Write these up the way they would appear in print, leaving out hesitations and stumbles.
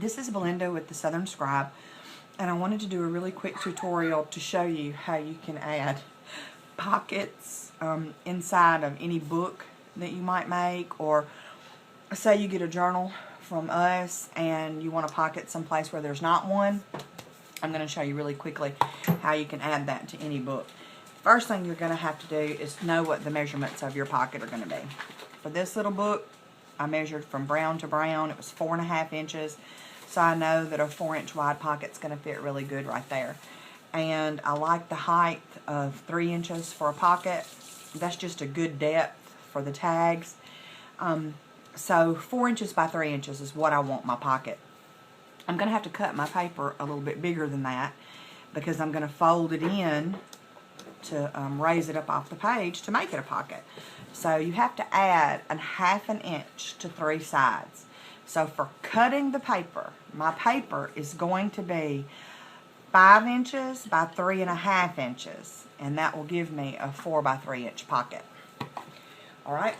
This is Belinda with the Southern Scribe, and I wanted to do a really quick tutorial to show you how you can add pockets inside of any book that you might make, or say you get a journal from us and you want a pocket someplace where there's not one. I'm going to show you really quickly how you can add that to any book. First thing you're going to have to do is know what the measurements of your pocket are going to be. For this little book, I measured from brown to brown. It was 4.5 inches. So I know that a 4-inch wide pocket's going to fit really good right there. And I like the height of 3 inches for a pocket. That's just a good depth for the tags. So 4 inches by 3 inches is what I want my pocket. I'm going to have to cut my paper a little bit bigger than that because I'm going to fold it in to raise it up off the page to make it a pocket. So you have to add 1/2 inch to 3 sides. So for cutting the paper, my paper is going to be 5 inches by 3.5 inches, and that will give me a 4 by 3 inch pocket. Alright,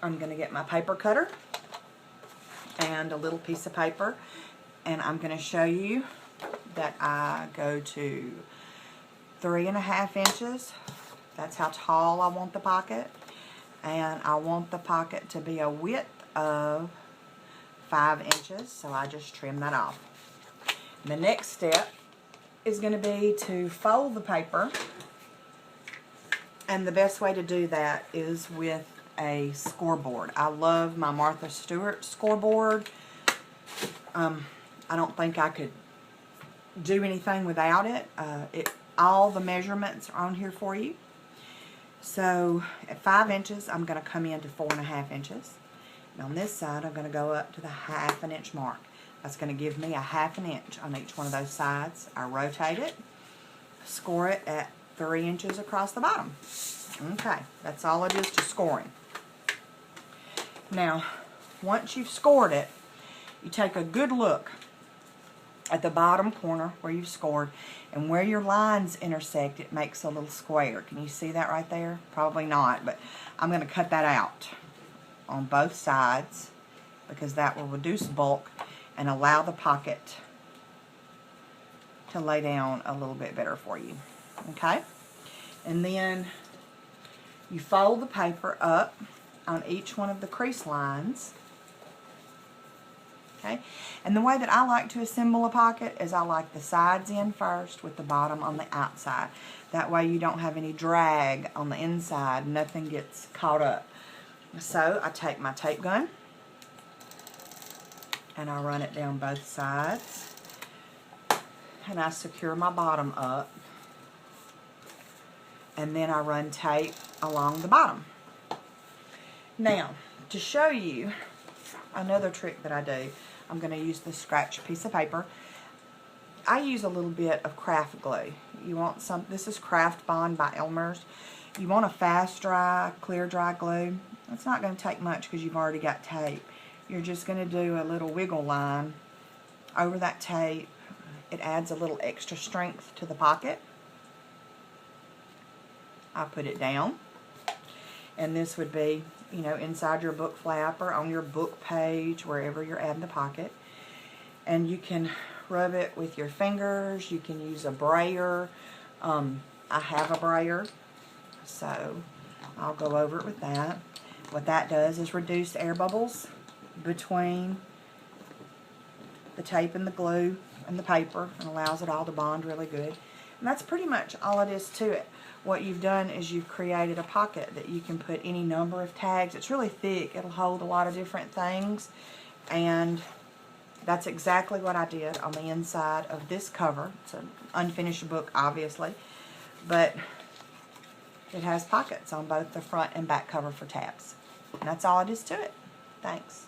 I'm going to get my paper cutter and a little piece of paper, and I'm going to show you that I go to 3.5 inches. That's how tall I want the pocket, and I want the pocket to be a width of 5 inches, so I just trim that off. The next step is going to be to fold the paper, and the best way to do that is with a scoreboard. I love my Martha Stewart scoreboard. I don't think I could do anything without it. All the measurements are on here for you. So at 5 inches, I'm going to come in to 4.5 inches. And on this side, I'm going to go up to the 1/2 inch mark. That's going to give me 1/2 inch on each one of those sides. I rotate it, score it at 3 inches across the bottom. Okay, that's all it is to scoring. Now, once you've scored it, you take a good look at the bottom corner where you've scored, and where your lines intersect, it makes a little square. Can you see that right there? Probably not, but I'm going to cut that out on both sides because that will reduce bulk and allow the pocket to lay down a little bit better for you. Okay? And then you fold the paper up on each one of the crease lines. Okay? And the way that I like to assemble a pocket is I like the sides in first with the bottom on the outside. That way you don't have any drag on the inside. Nothing gets caught up. So I take my tape gun and I run it down both sides, and I secure my bottom up, and then I run tape along the bottom. Now, to show you another trick that I do, I'm going to use this scratch piece of paper. I use a little bit of craft glue. You want some, this is Craft Bond by Elmer's. You want a fast dry, clear dry glue. It's not going to take much because you've already got tape. You're just going to do a little wiggle line over that tape. It adds a little extra strength to the pocket. I put it down, and this would be, you know, inside your book flap or on your book page, wherever you're adding the pocket. And you can rub it with your fingers. You can use a brayer. I have a brayer, so I'll go over it with that. What that does is reduce air bubbles between the tape and the glue and the paper, and allows it all to bond really good. And that's pretty much all it is to it. What you've done is you've created a pocket that you can put any number of tags. It's really thick. It'll hold a lot of different things, and that's exactly what I did on the inside of this cover. It's an unfinished book, obviously, but it has pockets on both the front and back cover for tabs. And that's all it is to it. Thanks.